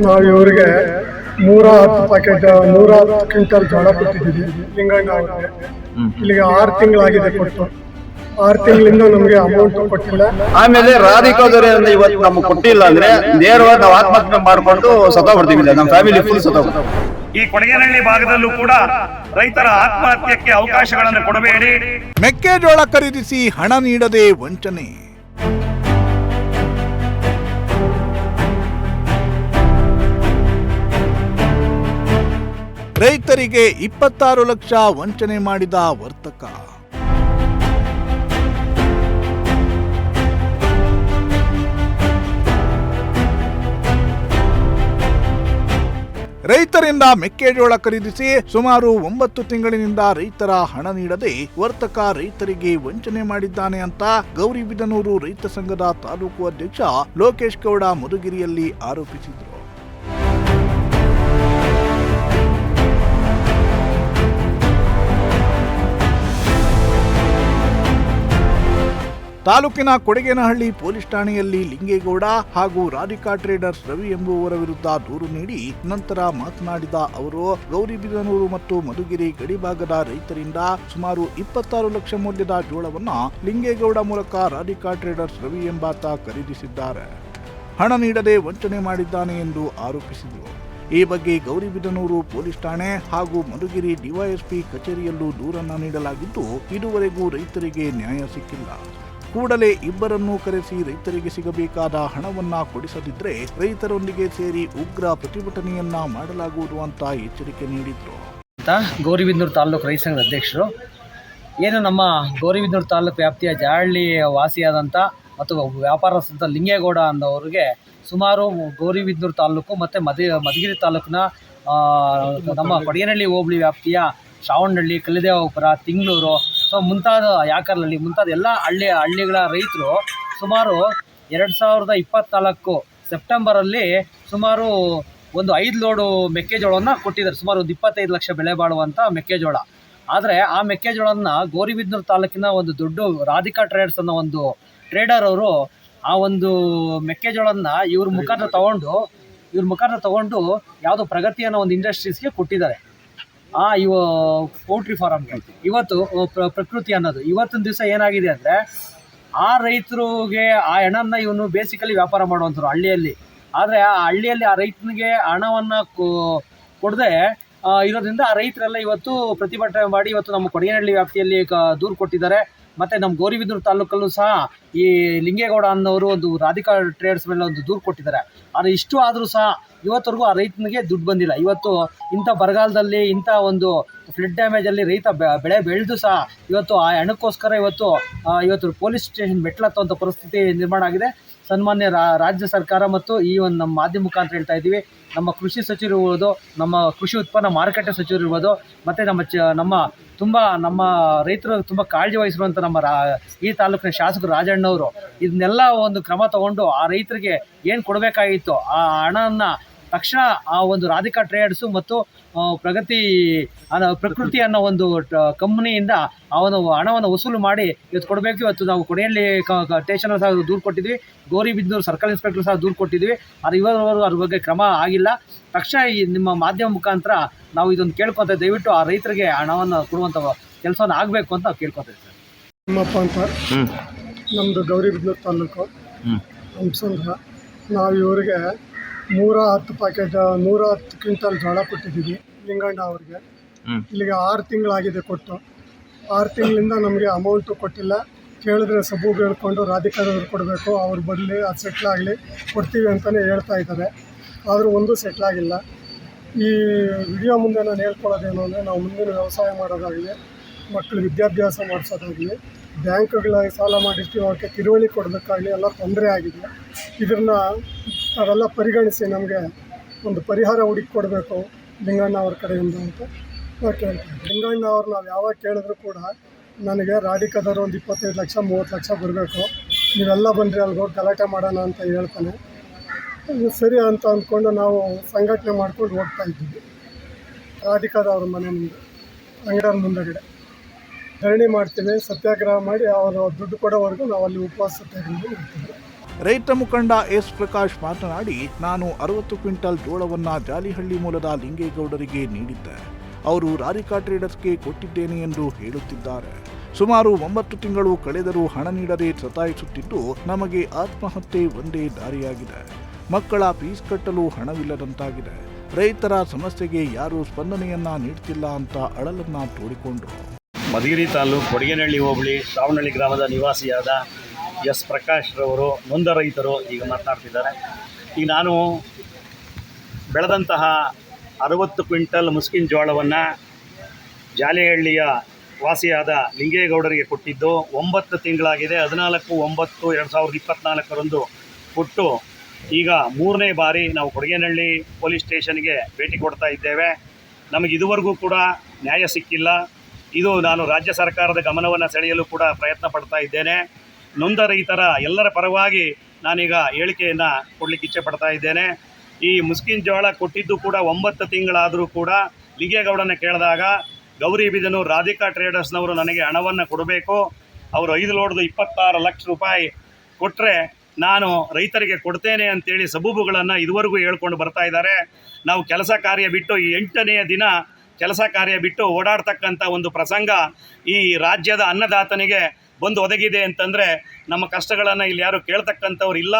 ನಾವು ಇವರಿಗೆ 110 packet 110 quintal ಜೋಳ ಕೊಟ್ಟಿದ್ದೀವಿ ಲಿಂಗಣ್ಣ ಅವರಿಗೆ. ಇಲ್ಲಿಗೆ 6 ತಿಂಗಳಾಗಿದೆ ಕೊಟ್ಟು. 6 ತಿಂಗಳಿಂದ ನಮಗೆ ಅಮೌಂಟ್ ಕೊಟ್ಟಿಲ್ಲ. ಆಮೇಲೆ ರಾಧಿಕಾದವರಿಂದ ಇವತ್ತು ನಮ್ಗೆ ಕೊಟ್ಟಿಲ್ಲ ಅಂದ್ರೆ ನೇರವಾಗಿ ನಾವು ಆತ್ಮಹತ್ಯೆ ಮಾಡ್ಕೊಂಡು ಸತ್ತೋಗ್ಬಿಡ್ತೀವಿ. ನಮ್ಮ ಫ್ಯಾಮಿಲಿ ಫುಲ್ ಸತ್ತೋಗ್ಬಿಡ್ತೀವಿ. ಈ ಕೊಡಗೇನಹಳ್ಳಿ ಭಾಗದಲ್ಲೂ ಕೂಡ ರೈತರ ಆತ್ಮಹತ್ಯಕ್ಕೆ ಅವಕಾಶಗಳನ್ನು ಕೊಡಬೇಡಿ. ಮೆಕ್ಕೆಜೋಳ ಖರೀದಿಸಿ ಹಣ ನೀಡದೆ ವಂಚನೆ. ರೈತರಿಗೆ 26 ಲಕ್ಷ ವಂಚನೆ ಮಾಡಿದ ವರ್ತಕ. ರೈತರಿಂದ ಮೆಕ್ಕೆಜೋಳ ಖರೀದಿಸಿ ಸುಮಾರು 9 ತಿಂಗಳಿನಿಂದ ರೈತರ ಹಣ ನೀಡದೆ ವರ್ತಕ ರೈತರಿಗೆ ವಂಚನೆ ಮಾಡಿದ್ದಾನೆ ಅಂತ ಗೌರಿಬಿದನೂರು ರೈತ ಸಂಘದ ತಾಲೂಕು ಅಧ್ಯಕ್ಷ ಲೋಕೇಶ್ ಗೌಡ ಮಧುಗಿರಿಯಲ್ಲಿ ಆರೋಪಿಸಿದರು. ತಾಲೂಕಿನ ಕೊಡಗೇನಹಳ್ಳಿ ಪೊಲೀಸ್ ಠಾಣೆಯಲ್ಲಿ ಲಿಂಗೇಗೌಡ ಹಾಗೂ ರಾಧಿಕಾ ಟ್ರೇಡರ್ಸ್ ರವಿ ಎಂಬುವರ ವಿರುದ್ಧ ದೂರು ನೀಡಿ ನಂತರ ಮಾತನಾಡಿದ ಅವರು, ಗೌರಿಬಿದನೂರು ಮತ್ತು ಮಧುಗಿರಿ ಗಡಿಭಾಗದ ರೈತರಿಂದ ಸುಮಾರು 26 ಲಕ್ಷ ಮೌಲ್ಯದ ಜೋಳವನ್ನು ಲಿಂಗೇಗೌಡ ಮೂಲಕ ರಾಧಿಕಾ ಟ್ರೇಡರ್ಸ್ ರವಿ ಎಂಬಾತ ಖರೀದಿಸಿದ್ದಾರೆ. ಹಣ ನೀಡದೆ ವಂಚನೆ ಮಾಡಿದ್ದಾನೆ ಎಂದು ಆರೋಪಿಸಿದರು. ಈ ಬಗ್ಗೆ ಗೌರಿಬಿದನೂರು ಪೊಲೀಸ್ ಠಾಣೆ ಹಾಗೂ ಮಧುಗಿರಿ ಡಿವೈಎಸ್ಪಿ ಕಚೇರಿಯಲ್ಲೂ ದೂರನ್ನು ನೀಡಲಾಗಿದ್ದು ಇದುವರೆಗೂ ರೈತರಿಗೆ ನ್ಯಾಯ ಸಿಕ್ಕಿಲ್ಲ. ಕೂಡಲೇ ಇಬ್ಬರನ್ನೂ ಕರೆಸಿ ರೈತರಿಗೆ ಸಿಗಬೇಕಾದ ಹಣವನ್ನ ಕೊಡಿಸದಿದ್ರೆ ರೈತರೊಂದಿಗೆ ಸೇರಿ ಉಗ್ರ ಪ್ರತಿಭಟನೆಯನ್ನ ಮಾಡಲಾಗುವುದು ಅಂತ ಎಚ್ಚರಿಕೆ ನೀಡಿದ್ರು. ಗೌರಿಬಿದನೂರು ತಾಲೂಕು ರೈತ ಸಂಘದ ಅಧ್ಯಕ್ಷರು ಏನು ನಮ್ಮ ಗೌರಿಬಿದನೂರು ತಾಲೂಕು ವ್ಯಾಪ್ತಿಯ ಜಾಳ್ಳಿ ವಾಸಿಯಾದಂಥ ಮತ್ತು ವ್ಯಾಪಾರಸ್ಥಂಥ ಲಿಂಗೇಗೌಡ ಅನ್ನೋರಿಗೆ ಸುಮಾರು ಗೌರಿಬಿದನೂರು ತಾಲೂಕು ಮತ್ತು ಮಧುಗಿರಿ ತಾಲೂಕಿನ ನಮ್ಮ ಕೊಡಗೇನಹಳ್ಳಿ ಹೋಬಳಿ ವ್ಯಾಪ್ತಿಯ ಶ್ರಾವಣಹಳ್ಳಿ, ಕಲ್ಲಿದೇವಪುರ, ತಿಂಗಳೂರು, ಮುಂತಾದ ಯಾಕರ್ಲಹಳ್ಳಿ ಮುಂತಾದ ಎಲ್ಲ ಹಳ್ಳಿಗಳ ರೈತರು ಸುಮಾರು 2024 ಸೆಪ್ಟೆಂಬರಲ್ಲಿ ಸುಮಾರು ಒಂದು 5 ಲೋಡು ಮೆಕ್ಕೆಜೋಳವನ್ನು ಕೊಟ್ಟಿದ್ದಾರೆ. ಸುಮಾರು ಒಂದು 25 ಲಕ್ಷ ಬೆಲೆ ಬಾಳುವಂಥ ಮೆಕ್ಕೆಜೋಳ. ಆದರೆ ಆ ಮೆಕ್ಕೆಜೋಳವನ್ನು ಗೌರಿಬಿದನೂರು ತಾಲೂಕಿನ ಒಂದು ದೊಡ್ಡ ರಾಧಿಕಾ ಟ್ರೇಡರ್ಸ್ ಅನ್ನೋ ಒಂದು ಟ್ರೇಡರ್ ಅವರು ಆ ಒಂದು ಮೆಕ್ಕೆಜೋಳನ್ನು ಇವ್ರ ಮುಖಾಂತರ ತಗೊಂಡು ಯಾವುದೋ ಪ್ರಗತಿ ಅನ್ನೋ ಒಂದು ಇಂಡಸ್ಟ್ರೀಸ್ಗೆ ಕೊಟ್ಟಿದ್ದಾರೆ. ಇವು ಪೌಲ್ಟ್ರಿ ಫಾರಮ್ಗೆ. ಇವತ್ತು ಪ್ರಕೃತಿ ಅನ್ನೋದು ಇವತ್ತಿನ ದಿವಸ ಏನಾಗಿದೆ ಅಂದರೆ ಆ ರೈತರಿಗೆ ಆ ಹಣನ ಇವನು ಬೇಸಿಕಲಿ ವ್ಯಾಪಾರ ಮಾಡುವಂಥವ್ರು ಹಳ್ಳಿಯಲ್ಲಿ. ಆದರೆ ಆ ಹಳ್ಳಿಯಲ್ಲಿ ಆ ರೈತನಿಗೆ ಹಣವನ್ನು ಕೊಡದೆ ಇರೋದ್ರಿಂದ ಆ ರೈತರೆಲ್ಲ ಇವತ್ತು ಪ್ರತಿಭಟನೆ ಮಾಡಿ ಇವತ್ತು ನಮ್ಮ ಕೊಡಗೇನಹಳ್ಳಿ ವ್ಯಾಪ್ತಿಯಲ್ಲಿ ದೂರು ಕೊಟ್ಟಿದ್ದಾರೆ. ಮತ್ತು ನಮ್ಮ ಗೌರಿಬಿದನೂರು ತಾಲೂಕಲ್ಲೂ ಸಹ ಈ ಲಿಂಗೇಗೌಡ ಅನ್ನೋರು ಒಂದು ರಾಧಿಕಾ ಟ್ರೇಡರ್ಸ್ ಮೇಲೆ ಒಂದು ದೂರು ಕೊಟ್ಟಿದ್ದಾರೆ. ಆದರೆ ಇಷ್ಟು ಆದರೂ ಸಹ ಇವತ್ತರೆಗೂ ಆ ರೈತನಿಗೆ ದುಡ್ಡು ಬಂದಿಲ್ಲ. ಇವತ್ತು ಇಂಥ ಬರಗಾಲದಲ್ಲಿ ಇಂಥ ಒಂದು ಫ್ಲಡ್ ಡ್ಯಾಮೇಜಲ್ಲಿ ರೈತ ಬೆಳೆ ಬೆಳೆದು ಸಹ ಇವತ್ತು ಆ ಹಣಕ್ಕೋಸ್ಕರ ಇವತ್ತು ಪೊಲೀಸ್ ಸ್ಟೇಷನ್ ಮೆಟ್ಲತ್ತುವಂಥ ಪರಿಸ್ಥಿತಿ ನಿರ್ಮಾಣ ಆಗಿದೆ. ಸನ್ಮಾನ್ಯ ರಾಜ್ಯ ಸರ್ಕಾರ ಮತ್ತು ಈ ಒಂದು ನಮ್ಮ ಮಾಧ್ಯಮ ಮುಖಾಂತರ ಹೇಳ್ತಾ ಇದ್ದೀವಿ, ನಮ್ಮ ಕೃಷಿ ಸಚಿವರು ಇರ್ಬೋದು, ನಮ್ಮ ಕೃಷಿ ಉತ್ಪನ್ನ ಮಾರುಕಟ್ಟೆ ಸಚಿವರು ಇರ್ಬೋದು, ಮತ್ತು ನಮ್ಮ ರೈತರು ತುಂಬ ಕಾಳಜಿ ವಹಿಸಿರುವಂಥ ಈ ತಾಲೂಕಿನ ಶಾಸಕರು ರಾಜಣ್ಣವರು ಇದನ್ನೆಲ್ಲ ಒಂದು ಕ್ರಮ ತಗೊಂಡು ಆ ರೈತರಿಗೆ ಏನು ಕೊಡಬೇಕಾಗಿತ್ತು ಆ ಹಣವನ್ನು ತಕ್ಷಣ ಆ ಒಂದು ರಾಧಿಕಾ ಟ್ರೇಡರ್ಸು ಮತ್ತು ಪ್ರಕೃತಿ ಅನ್ನೋ ಒಂದು ಕಂಪ್ನಿಯಿಂದ ಹಣವನ್ನು ವಸೂಲು ಮಾಡಿ ಇವತ್ತು ಕೊಡಬೇಕು. ಇವತ್ತು ನಾವು ಕೊಡಗೇನಹಳ್ಳಿ ಸ್ಟೇಷನ್ ಸಹ ದೂರು ಕೊಟ್ಟಿದ್ವಿ, ಗೌರಿಬಿದನೂರು ಸರ್ಕಲ್ ಇನ್ಸ್ಪೆಕ್ಟರ್ ಸಹ ದೂರು ಕೊಟ್ಟಿದ್ವಿ. ಆದರೆ ಇವರವರೆಗೂ ಅದ್ರ ಬಗ್ಗೆ ಕ್ರಮ ಆಗಿಲ್ಲ. ತಕ್ಷಣ ಈ ನಿಮ್ಮ ಮಾಧ್ಯಮ ಮುಖಾಂತರ ನಾವು ಇದನ್ನು ಕೇಳ್ಕೊತ ದಯವಿಟ್ಟು ಆ ರೈತರಿಗೆ ಹಣವನ್ನು ಕೊಡುವಂಥ ಕೆಲಸವನ್ನು ಆಗಬೇಕು ಅಂತ ಕೇಳ್ಕೊತಾ ಇದ್ದೀವಿ. ನಿಮ್ಮಪ್ಪ ಅಂತ ನಮ್ಮದು ಗೌರಿಬಿದನೂರು ತಾಲೂಕು ಹಂಸಂದ್ರ. ನಾವು ಇವರಿಗೆ 110 ಪ್ಯಾಕೆಟ್ 110 ಕ್ವಿಂಟಲ್ ಜೋಳ ಕೊಟ್ಟಿದ್ದೀವಿ ಲಿಂಗಣ್ಣ ಅವ್ರಿಗೆ. ಇಲ್ಲಿಗೆ 6 ತಿಂಗಳಾಗಿದೆ ಕೊಟ್ಟು. 6 ತಿಂಗಳಿಂದ ನಮಗೆ ಅಮೌಂಟು ಕೊಟ್ಟಿಲ್ಲ. ಕೇಳಿದ್ರೆ ಸಬೂಬು ಹೇಳ್ಕೊಂಡು ರಾಧಿಕಾದವ್ರು ಕೊಡಬೇಕು, ಅವ್ರ ಬದಲಿ ಅದು ಸೆಟ್ಲಾಗಲಿ ಕೊಡ್ತೀವಿ ಅಂತಲೇ ಹೇಳ್ತಾ ಇದ್ದಾರೆ. ಆದರೂ ಒಂದು ಸೆಟ್ಲಾಗಿಲ್ಲ. ಈ ವಿಡಿಯೋ ಮುಂದೆ ನಾನು ಹೇಳ್ಕೊಳ್ಳೋದೇನು ಅಂದರೆ, ನಾವು ಮುಂದಿನ ವ್ಯವಸಾಯ ಮಾಡೋದಾಗಲಿ, ಮಕ್ಕಳು ವಿದ್ಯಾಭ್ಯಾಸ ಮಾಡಿಸೋದಾಗಲಿ, ಬ್ಯಾಂಕ್ಗಳ ಸಾಲ ಮಾಡಿರ್ತೀವಿ ಅವಕ್ಕೆ ತಿರುವಳಿ ಕೊಡಬೇಕಾಗಲಿ ಎಲ್ಲ ತೊಂದರೆ ಆಗಿದೆ. ಇದನ್ನು ನಾವೆಲ್ಲ ಪರಿಗಣಿಸಿ ನಮಗೆ ಒಂದು ಪರಿಹಾರ ಹುಡುಕಿ ಕೊಡಬೇಕು ಲಿಂಗಣ್ಣ ಅವ್ರ ಕಡೆಯಿಂದ ಅಂತ ನಾವು ಕೇಳ್ತೀವಿ. ಲಿಂಗಣ್ಣ ಅವ್ರು ನಾವು ಯಾವಾಗ ಕೇಳಿದ್ರು ಕೂಡ ನನಗೆ ರಾಧಿಕಾದವ್ರು ಒಂದು 25 ಲಕ್ಷ 30 ಲಕ್ಷ ಬರಬೇಕು, ನೀವೆಲ್ಲ ಬಂದರೆ ಅಲ್ಲಿಗೆ ಹೋಗಿ ಗಲಾಟೆ ಮಾಡೋಣ ಅಂತ ಹೇಳ್ತಾನೆ. ಸರಿ ಅಂತ ಅಂದ್ಕೊಂಡು ನಾವು ಸಂಘಟನೆ ಮಾಡ್ಕೊಂಡು ಹೋಗ್ತಾ ಇದ್ದೀವಿ. ರಾಧಿಕಾದವ್ರ ಮನೆ ಮುಂದೆ ಅಂಗಡಿಯ ಮುಂದಗಡೆ ಧರಣಿ ಮಾಡ್ತೀವಿ, ಸತ್ಯಾಗ್ರಹ ಮಾಡಿ ಅವರು ದುಡ್ಡು ಕೊಡೋವರೆಗೂ ನಾವು ಅಲ್ಲಿ ಉಪವಾಸ ಸತ್ಯಾಗ್ರಹ ಮಾಡ್ತೀವಿ. ರೈತ ಮುಖಂಡ ಎಸ್ ಪ್ರಕಾಶ್ ಮಾತನಾಡಿ, ನಾನು 60 ಕ್ವಿಂಟಲ್ ಜೋಳವನ್ನ ಜಾಲಿಹಳ್ಳಿ ಮೂಲದ ಲಿಂಗೇಗೌಡರಿಗೆ ನೀಡಿದ್ದೆ. ಅವರು ರಾಧಿಕಾ ಟ್ರೇಡರ್ಸ್ಗೆ ಕೊಟ್ಟಿದ್ದೇನೆ ಎಂದು ಹೇಳುತ್ತಿದ್ದಾರೆ. ಸುಮಾರು 9 ತಿಂಗಳು ಕಳೆದರೂ ಹಣ ನೀಡದೆ ಸತಾಯಿಸುತ್ತಿದ್ದು ನಮಗೆ ಆತ್ಮಹತ್ಯೆ ಒಂದೇ ದಾರಿಯಾಗಿದೆ. ಮಕ್ಕಳ ಫೀಸ್ ಕಟ್ಟಲು ಹಣವಿಲ್ಲದಂತಾಗಿದೆ. ರೈತರ ಸಮಸ್ಯೆಗೆ ಯಾರೂ ಸ್ಪಂದನೆಯನ್ನ ನೀಡ್ತಿಲ್ಲ ಅಂತ ಅಳಲನ್ನ ತೋಡಿಕೊಂಡ್ರು. ಮಧುಗಿರಿ ತಾಲೂಕು ಕೊಡಗೇನಹಳ್ಳಿ ಹೋಬಳಿ ಶ್ರಾವಣಹಳ್ಳಿ ಗ್ರಾಮದ ನಿವಾಸಿಯಾದ ಎಸ್ ಪ್ರಕಾಶ್ ರವರು ನೊಂದ ರೈತರು ಈಗ ಮಾತನಾಡ್ತಿದ್ದಾರೆ. ಈಗ ನಾನು ಬೆಳೆದಂತಹ 60 ಕ್ವಿಂಟಲ್ ಮುಸ್ಕಿನ್ ಜೋಳವನ್ನು ಜಾಲಿಹಳ್ಳಿಯ ವಾಸಿಯಾದ ಲಿಂಗೇಗೌಡರಿಗೆ ಕೊಟ್ಟಿದ್ದು 9 ತಿಂಗಳಾಗಿದೆ. 14/9/2024 ಕೊಟ್ಟು ಈಗ 3ನೇ ಬಾರಿ ನಾವು ಕೊಡಗೇನಹಳ್ಳಿ ಪೊಲೀಸ್ ಸ್ಟೇಷನ್ಗೆ ಭೇಟಿ ಕೊಡ್ತಾ ಇದ್ದೇವೆ. ನಮಗೆ ಇದುವರೆಗೂ ಕೂಡ ನ್ಯಾಯ ಸಿಕ್ಕಿಲ್ಲ. ಇದು ನಾನು ರಾಜ್ಯ ಸರ್ಕಾರದ ಗಮನವನ್ನು ಸೆಳೆಯಲು ಕೂಡ ಪ್ರಯತ್ನ ಪಡ್ತಾ ಇದ್ದೇನೆ. ನೊಂದ ರೈತರ ಎಲ್ಲರ ಪರವಾಗಿ ನಾನೀಗ ಹೇಳಿಕೆಯನ್ನು ಕೊಡಲಿಕ್ಕೆ ಇಚ್ಛೆ ಪಡ್ತಾ ಇದ್ದೇನೆ. ಈ ಮುಸ್ಕಿನ್ ಜೋಳ ಕೊಟ್ಟಿದ್ದು ಕೂಡ 9 ತಿಂಗಳಾದರೂ ಕೂಡ ಲಿಂಗೇಗೌಡನ ಕೇಳಿದಾಗ ಗೌರಿಬಿದನೂರು ರಾಧಿಕಾ ಟ್ರೇಡರ್ಸ್ನವರು ನನಗೆ ಹಣವನ್ನು ಕೊಡಬೇಕು, ಅವರು 5 ಲೋಡ್ದು 26 ಲಕ್ಷ ರೂಪಾಯಿ ಕೊಟ್ಟರೆ ನಾನು ರೈತರಿಗೆ ಕೊಡ್ತೇನೆ ಅಂತೇಳಿ ಸಬೂಬುಗಳನ್ನು ಇದುವರೆಗೂ ಹೇಳ್ಕೊಂಡು ಬರ್ತಾ ಇದ್ದಾರೆ. ನಾವು ಕೆಲಸ ಕಾರ್ಯ ಬಿಟ್ಟು ಈ 8ನೆಯ ದಿನ ಕೆಲಸ ಕಾರ್ಯ ಬಿಟ್ಟು ಓಡಾಡ್ತಕ್ಕಂಥ ಒಂದು ಪ್ರಸಂಗ ಈ ರಾಜ್ಯದ ಅನ್ನದಾತನಿಗೆ ಬಂದು ಒದಗಿದೆ ಅಂತಂದರೆ ನಮ್ಮ ಕಷ್ಟಗಳನ್ನು ಇಲ್ಲಿ ಯಾರು ಕೇಳ್ತಕ್ಕಂಥವ್ರು ಇಲ್ಲ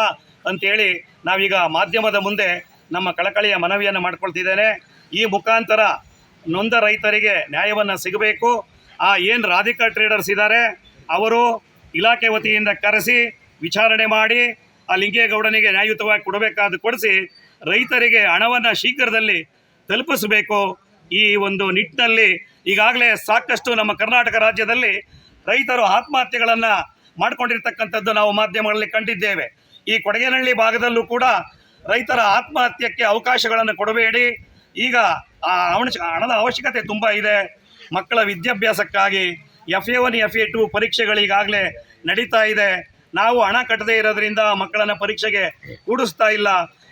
ಅಂಥೇಳಿ ನಾವೀಗ ಮಾಧ್ಯಮದ ಮುಂದೆ ನಮ್ಮ ಕಳಕಳಿಯ ಮನವಿಯನ್ನು ಮಾಡ್ಕೊಳ್ತಿದ್ದೇನೆ. ಈ ಮುಖಾಂತರ ನೊಂದ ರೈತರಿಗೆ ನ್ಯಾಯವನ್ನು ಸಿಗಬೇಕು. ಏನು ರಾಧಿಕಾ ಟ್ರೇಡರ್ಸ್ ಇದ್ದಾರೆ ಅವರು ಇಲಾಖೆ ವತಿಯಿಂದ ಕರೆಸಿ ವಿಚಾರಣೆ ಮಾಡಿ ಆ ಲಿಂಗೇಗೌಡನಿಗೆ ನ್ಯಾಯಯುತವಾಗಿ ಕೊಡಬೇಕಾದ ಕೊಡಿಸಿ ರೈತರಿಗೆ ಹಣವನ್ನು ಶೀಘ್ರದಲ್ಲಿ ತಲುಪಿಸಬೇಕು. ಈ ಒಂದು ನಿಟ್ಟಿನಲ್ಲಿ ಈಗಾಗಲೇ ಸಾಕಷ್ಟು ನಮ್ಮ ಕರ್ನಾಟಕ ರಾಜ್ಯದಲ್ಲಿ ರೈತರು ಆತ್ಮಹತ್ಯೆಗಳನ್ನು ಮಾಡಿಕೊಂಡಿರ್ತಕ್ಕಂಥದ್ದು ನಾವು ಮಾಧ್ಯಮಗಳಲ್ಲಿ ಕಂಡಿದ್ದೇವೆ. ಈ ಕೊಡಗೇನಹಳ್ಳಿ ಭಾಗದಲ್ಲೂ ಕೂಡ ರೈತರ ಆತ್ಮಹತ್ಯಕ್ಕೆ ಅವಕಾಶಗಳನ್ನು ಕೊಡಬೇಡಿ. ಈಗ ಹಣದ ಅವಶ್ಯಕತೆ ತುಂಬ ಇದೆ. ಮಕ್ಕಳ ವಿದ್ಯಾಭ್ಯಾಸಕ್ಕಾಗಿ FA1 FA2 ಪರೀಕ್ಷೆಗಳಿಗಾಗಲೇ ನಡೀತಾ ಇದೆ. ನಾವು ಹಣ ಕಟ್ಟದೇ ಇರೋದ್ರಿಂದ ಮಕ್ಕಳನ್ನು ಪರೀಕ್ಷೆಗೆ ಕೂಡಿಸ್ತಾ ಇಲ್ಲ.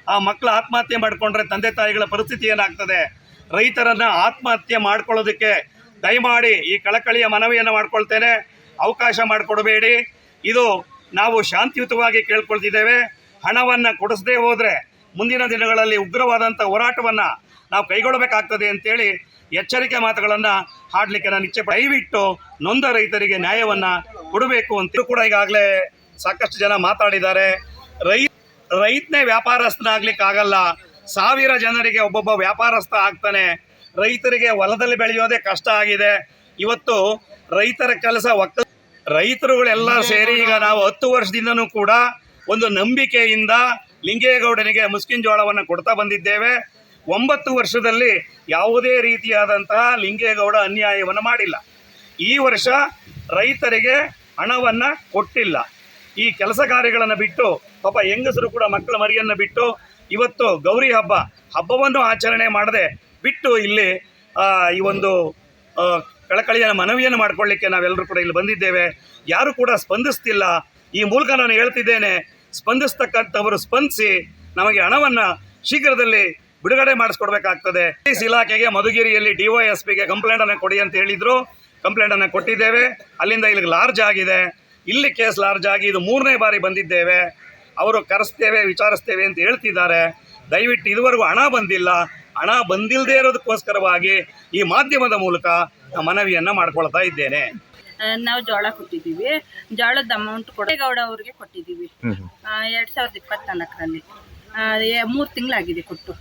ಆ ಮಕ್ಕಳು ಆತ್ಮಹತ್ಯೆ ಮಾಡಿಕೊಂಡ್ರೆ ತಂದೆ ತಾಯಿಗಳ ಪರಿಸ್ಥಿತಿ ಏನಾಗ್ತದೆ? ರೈತರನ್ನು ಆತ್ಮಹತ್ಯೆ ಮಾಡ್ಕೊಳ್ಳೋದಕ್ಕೆ ದಯಮಾಡಿ ಈ ಕಳಕಳಿಯ ಮನವಿಯನ್ನು ಮಾಡ್ಕೊಳ್ತೇನೆ. ಅವಕಾಶ ಮಾಡಿಕೊಡಬೇಡಿ. ಇದು ನಾವು ಶಾಂತಿಯುತವಾಗಿ ಕೇಳ್ಕೊಳ್ತಿದ್ದೇವೆ. ಹಣವನ್ನು ಕೊಡಿಸದೇ ಹೋದರೆ ಮುಂದಿನ ದಿನಗಳಲ್ಲಿ ಉಗ್ರವಾದಂಥ ಹೋರಾಟವನ್ನು ನಾವು ಕೈಗೊಳ್ಳಬೇಕಾಗ್ತದೆ ಅಂತೇಳಿ ಎಚ್ಚರಿಕೆ ಮಾತುಗಳನ್ನು ಹಾಡಲಿಕ್ಕೆ ನಾನು ಇಚ್ಛೆ ದಯವಿಟ್ಟು ನೊಂದ ರೈತರಿಗೆ ನ್ಯಾಯವನ್ನು ಕೊಡಬೇಕು ಅಂತ ಕೂಡ ಈಗಾಗಲೇ ಸಾಕಷ್ಟು ಜನ ಮಾತಾಡಿದ್ದಾರೆ. ರೈತನೇ ವ್ಯಾಪಾರಸ್ಥನಾಗ್ಲಿಕ್ಕಾಗಲ್ಲ. 1000 ಜನರಿಗೆ ಒಬ್ಬೊಬ್ಬ ವ್ಯಾಪಾರಸ್ಥ ಆಗ್ತಾನೆ. ರೈತರಿಗೆ ಹೊಲದಲ್ಲಿ ಬೆಳೆಯೋದೇ ಕಷ್ಟ ಆಗಿದೆ. ಇವತ್ತು ರೈತರ ಕೆಲಸ ರೈತರುಗಳೆಲ್ಲ ಸೇರಿ ಈಗ ನಾವು 10 ವರ್ಷದಿಂದನೂ ಕೂಡ ಒಂದು ನಂಬಿಕೆಯಿಂದ ಲಿಂಗೇಗೌಡನಿಗೆ ಮುಸ್ಕಿನ್ ಜೋಳವನ್ನು ಕೊಡ್ತಾ ಬಂದಿದ್ದೇವೆ. 9 ವರ್ಷದಲ್ಲಿ ಯಾವುದೇ ರೀತಿಯಾದಂತಹ ಲಿಂಗೇಗೌಡ ಅನ್ಯಾಯವನ್ನು ಮಾಡಿಲ್ಲ. ಈ ವರ್ಷ ರೈತರಿಗೆ ಹಣವನ್ನು ಕೊಟ್ಟಿಲ್ಲ. ಈ ಕೆಲಸ ಕಾರ್ಯಗಳನ್ನು ಬಿಟ್ಟು ಪಾಪ ಹೆಂಗಸರು ಕೂಡ ಮಕ್ಕಳ ಮರಿಯನ್ನು ಬಿಟ್ಟು ಇವತ್ತು ಗೌರಿ ಹಬ್ಬವನ್ನು ಆಚರಣೆ ಮಾಡದೆ ಬಿಟ್ಟು ಇಲ್ಲಿ ಈ ಒಂದು ಕಳಕಳಿಯ ಮನವಿಯನ್ನು ಮಾಡಿಕೊಳ್ಳಿಕ್ಕೆ ನಾವೆಲ್ಲರೂ ಕೂಡ ಇಲ್ಲಿ ಬಂದಿದ್ದೇವೆ. ಯಾರು ಕೂಡ ಸ್ಪಂದಿಸ್ತಿಲ್ಲ. ಈ ಮೂಲಕ ನಾನು ಹೇಳ್ತಿದ್ದೇನೆ, ಸ್ಪಂದಿಸ್ತಕ್ಕಂಥವರು ಸ್ಪಂದಿಸಿ ನಮಗೆ ಹಣವನ್ನು ಶೀಘ್ರದಲ್ಲಿ ಬಿಡುಗಡೆ ಮಾಡಿಸ್ಕೊಡ್ಬೇಕಾಗ್ತದೆ. ಪೊಲೀಸ್ ಇಲಾಖೆಗೆ ಮಧುಗಿರಿಯಲ್ಲಿ DYSPಗೆ ಕಂಪ್ಲೇಂಟನ್ನು ಕೊಡಿ ಅಂತ ಹೇಳಿದರು. ಕಂಪ್ಲೇಂಟನ್ನು ಕೊಟ್ಟಿದ್ದೇವೆ. ಅಲ್ಲಿಂದ ಇಲ್ಲಿಗೆ ಲಾರ್ಜ್ ಆಗಿದೆ. ಇಲ್ಲಿ ಕೇಸ್ ಲಾರ್ಜ್ ಆಗಿ ಇದು 3ನೇ ಬಾರಿ ಬಂದಿದ್ದೇವೆ. ಅವರು ಕರೆಸ್ತೇವೆ ವಿಚಾರಿಸ್ತೇವೆ ಅಂತ ಹೇಳ್ತಿದ್ದಾರೆ. ದಯವಿಟ್ಟು ಇದುವರೆಗೂ ಹಣ ಬಂದಿಲ್ಲ. ಹಣ ಬಂದಿಲ್ಲದೆ ಇರೋದಕ್ಕೋಸ್ಕರವಾಗಿ ಈ ಮಾಧ್ಯಮದ ಮೂಲಕ ಮನವಿಯನ್ನು ಮಾಡ್ಕೊಳ್ತಾ ಇದ್ದೇನೆ. ನಾವು ಜೋಳ ಕೊಟ್ಟಿದ್ದೀವಿ. ಜೋಳದ ಅಮೌಂಟ್ ಕೊಡೇಗೌಡ ಅವ್ರಿಗೆ ಕೊಟ್ಟಿದ್ದೀವಿ 2024ರಲ್ಲಿ. 3 ತಿಂಗಳಾಗಿದೆ ಕೊಟ್ಟು.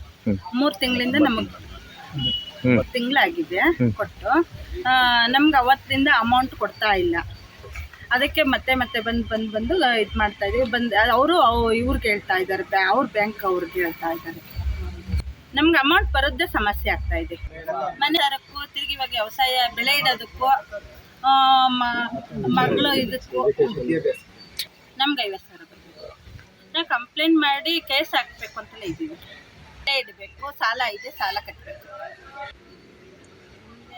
3 ತಿಂಗಳಿಂದ ನಮಗೆ 3 ತಿಂಗಳಾಗಿದೆ ಕೊಟ್ಟು. ನಮ್ಗೆ ಅವತ್ತಿಂದ ಅಮೌಂಟ್ ಕೊಡ್ತಾ ಇಲ್ಲ. ಅದಕ್ಕೆ ಮತ್ತೆ ಬಂದು ಇದು ಮಾಡ್ತಾ ಇದೀವಿ. ಅವರು ಇವ್ರಿಗೆ ಹೇಳ್ತಾ ಇದ್ದಾರೆ, ಅವ್ರ ಬ್ಯಾಂಕ್ ಅವ್ರಿಗೆ ಹೇಳ್ತಾ ಇದ್ದಾರೆ. ನಮ್ಗೆ ಅಮೌಂಟ್ ಬರೋದೇ ಸಮಸ್ಯೆ ಆಗ್ತಾ ಇದೆ. ಮನೆ ತರಕ್ಕೂ ತಿರುಗಿ ಇವಾಗ ವ್ಯವಸಾಯ ಬೆಳೆ ಇಡೋದಕ್ಕೂ ಮಗಳು ಇದಕ್ಕೂ ನಮ್ಗೆ 50,000 ಬರ್ತದೆ. ನಾವು ಕಂಪ್ಲೇಂಟ್ ಮಾಡಿ ಕೇಸ್ ಹಾಕಬೇಕು ಅಂತಲೇ ಇದ್ದೀವಿ. ಇಡಬೇಕು, ಸಾಲ ಇದೆ, ಸಾಲ ಕಟ್ಟಬೇಕು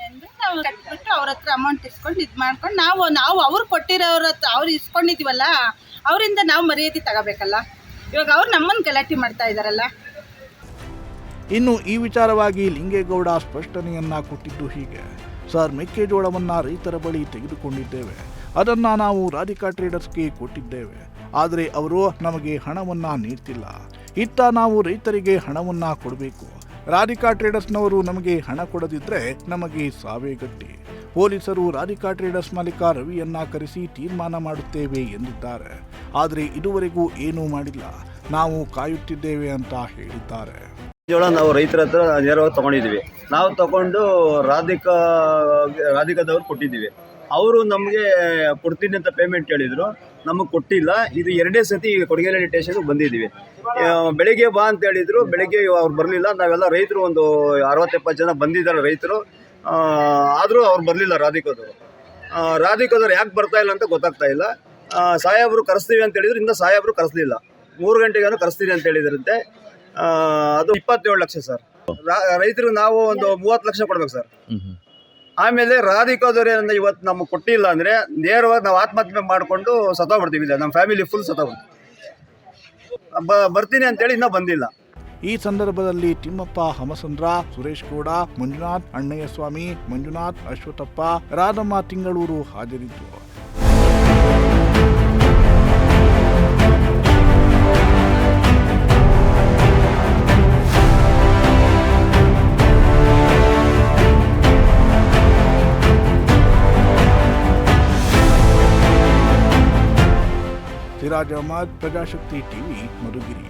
ಅಂದರೆ ನಾವು ಕಟ್ಬಿಟ್ಟು ಅವ್ರ ಹತ್ರ ಅಮೌಂಟ್ ಇಸ್ಕೊಂಡು ಇದು ಮಾಡ್ಕೊಂಡು ನಾವು ಅವ್ರು ಕೊಟ್ಟಿರೋರ ಹತ್ರ ಅವ್ರು ಇಸ್ಕೊಂಡಿದ್ದೀವಲ್ಲ, ಅವರಿಂದ ನಾವು ಮರ್ಯಾದೆ ತಗೋಬೇಕಲ್ಲ. ಇವಾಗ ಅವ್ರು ನಮ್ಮನ್ನು ಗಲಾಟೆ ಮಾಡ್ತಾ ಇದ್ದಾರಲ್ಲ. ಇನ್ನು ಈ ವಿಚಾರವಾಗಿ ಲಿಂಗೇಗೌಡ ಸ್ಪಷ್ಟನೆಯನ್ನ ಕೊಟ್ಟಿದ್ದು ಹೀಗೆ: ಸರ್, ಮೆಕ್ಕೆಜೋಳವನ್ನ ರೈತರ ಬಳಿ ತೆಗೆದುಕೊಂಡಿದ್ದೇವೆ. ಅದನ್ನ ನಾವು ರಾಧಿಕಾ ಟ್ರೇಡರ್ಸ್ಗೆ ಕೊಟ್ಟಿದ್ದೇವೆ. ಆದರೆ ಅವರು ನಮಗೆ ಹಣವನ್ನ ನೀಡ್ತಿಲ್ಲ. ಇತ್ತ ನಾವು ರೈತರಿಗೆ ಹಣವನ್ನ ಕೊಡಬೇಕು. ರಾಧಿಕಾ ಟ್ರೇಡರ್ಸ್ನವರು ನಮಗೆ ಹಣ ಕೊಡದಿದ್ರೆ ನಮಗೆ ಸಾವೇ ಗಟ್ಟಿ. ಪೊಲೀಸರು ರಾಧಿಕಾ ಟ್ರೇಡರ್ಸ್ ಮಾಲೀಕ ರವಿಯನ್ನ ಕರೆಸಿ ತೀರ್ಮಾನ ಮಾಡುತ್ತೇವೆ ಎಂದಿದ್ದಾರೆ. ಆದರೆ ಇದುವರೆಗೂ ಏನೂ ಮಾಡಿಲ್ಲ. ನಾವು ಕಾಯುತ್ತಿದ್ದೇವೆ ಅಂತ ಹೇಳಿದ್ದಾರೆ. ಜೋಳ ನಾವು ರೈತರ ಹತ್ರ ನೇರವಾಗಿ ತಗೊಂಡಿದ್ದೀವಿ. ನಾವು ತಗೊಂಡು ರಾಧಿಕಾದವ್ರು ಕೊಟ್ಟಿದ್ದೀವಿ. ಅವರು ನಮಗೆ ಕೊಡ್ತೀನಿ ಅಂತ ಪೇಮೆಂಟ್ ಹೇಳಿದರು, ನಮಗೆ ಕೊಟ್ಟಿಲ್ಲ. ಇದು 2ನೇ ಸತಿ ಕೊಡಗೇನಹಳ್ಳಿ ಸ್ಟೇಷನ್ಗೆ ಬಂದಿದ್ದೀವಿ. ಬೆಳಿಗ್ಗೆ ಬಾ ಅಂತ ಹೇಳಿದರು, ಬೆಳಿಗ್ಗೆ ಅವ್ರು ಬರಲಿಲ್ಲ. ನಾವೆಲ್ಲ ರೈತರು ಒಂದು 60-70 ಜನ ಬಂದಿದ್ದಾರೆ ರೈತರು, ಆದರೂ ಅವ್ರು ಬರಲಿಲ್ಲ. ರಾಧಿಕಾದವ್ರು ಯಾಕೆ ಬರ್ತಾ ಇಲ್ಲ ಅಂತ ಗೊತ್ತಾಗ್ತಾ ಇಲ್ಲ. ಸಾಹೇಬರು ಕರೆಸ್ತೀವಿ ಅಂತ ಹೇಳಿದ್ರು, ಇನ್ನೂ ಸಾಹೇಬರು ಕರೆಸಲಿಲ್ಲ. 3 ಗಂಟೆಗಾನು ಕರೆಸ್ತೀವಿ ಅಂತ ಹೇಳಿದ್ರಂತೆ. ಅದು 27 ಲಕ್ಷ ಸರ್. ರೈತರಿಗೆ ನಾವು ಒಂದು 30 ಲಕ್ಷ ಕೊಡ್ಬೇಕು ಸರ್. ಆಮೇಲೆ ರಾಧಿಕಾದವ್ರು ಏನಂದ್ರೆ ಇವತ್ತು ನಮಗೆ ಕೊಟ್ಟಿಲ್ಲ ಅಂದರೆ ನೇರವಾಗಿ ನಾವು ಆತ್ಮಹತ್ಯೆ ಮಾಡಿಕೊಂಡು ಸತ್ತೋಗ್ಬಿಡ್ತೀವಿ. ನಮ್ಮ ಫ್ಯಾಮಿಲಿ ಫುಲ್ ಸತ್ತೋಗ್ಬಿಡ್ತೀವಿ. ಬರ್ತೀನಿ ಅಂತೇಳಿ ಇನ್ನೂ ಬಂದಿಲ್ಲ. ಈ ಸಂದರ್ಭದಲ್ಲಿ ತಿಮ್ಮಪ್ಪ ಹಮಸಂದ್ರ, ಸುರೇಶ್ ಗೌಡ, ಮಂಜುನಾಥ್, ಅಣ್ಣಯ್ಯಸ್ವಾಮಿ, ಮಂಜುನಾಥ್, ಅಶ್ವಥಪ್ಪ, ರಾಧಮ್ಮ ತಿಂಗಳೂರು ಹಾಜರಿದ್ದರು. ಸಿರಾಜ್ ಅಹಮದ್, ಪ್ರಜಾಶಕ್ತಿ ಟಿವಿ, ಮಧುಗಿರಿ.